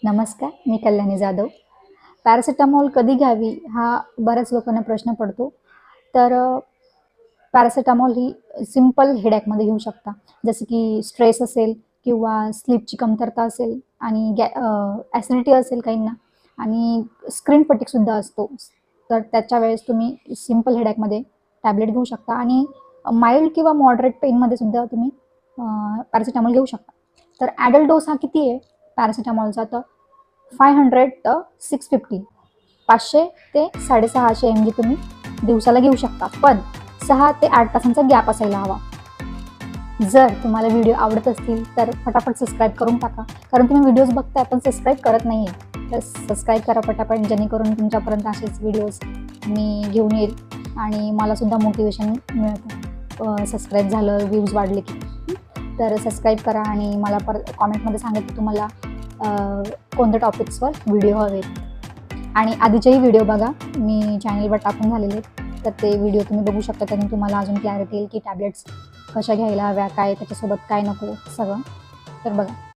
नमस्कार, मी कल्याणी जाधव. पॅरासिटामॉल कधी घ्यावी हा बऱ्याच लोकांना प्रश्न पडतो. तर पॅरासिटामॉल ही सिंपल हेडॅकमध्ये घेऊ शकता. जसं की स्ट्रेस असेल किंवा स्लीपची कमतरता असेल आणि ॲसिडिटी असेल काहींना आणि स्क्रीन फटीगसुद्धा असतो. तर त्याच्या वेळेस तुम्ही सिंपल हेडॅकमध्ये टॅबलेट घेऊ शकता आणि माईल्ड किंवा मॉडरेट पेनमध्ये सुद्धा तुम्ही पॅरासिटामॉल घेऊ शकता. तर ॲडल्ट डोस हा किती आहे पॅरासिटामॉलचा? तर 500 650 500 ते 650 mg तुम्ही दिवसाला घेऊ शकता, पण 6 ते 8 तासांचा गॅप असायला हवा. जर तुम्हाला व्हिडिओ आवडत असतील तर फटाफट सबस्क्राईब करून टाका, कारण तुम्ही व्हिडिओज बघताय पण सबस्क्राईब करत नाही आहे. तर सबस्क्राईब करा पटापट, जेणेकरून तुमच्यापर्यंत असेच व्हिडिओज मी घेऊन येईल आणि मलासुद्धा मोटिवेशन मिळतं. सबस्क्राईब झालं, व्ह्यूज वाढले की. तर सबस्क्राईब करा आणि मला परत कॉमेंटमध्ये सांगा की तुम्हाला कोणत्या टॉपिक्सवर व्हिडिओ हवेत. आणि आधीचेही व्हिडिओ बघा, मी चॅनलवर टाकून झालेले आहेत. तर ते व्हिडिओ तुम्ही बघू शकता, त्यातून तुम्हाला अजून क्लॅरिटी येईल की टॅबलेट्स कशा घ्यायला हव्या, काय त्याच्यासोबत काय नको सगळं. तर बघा.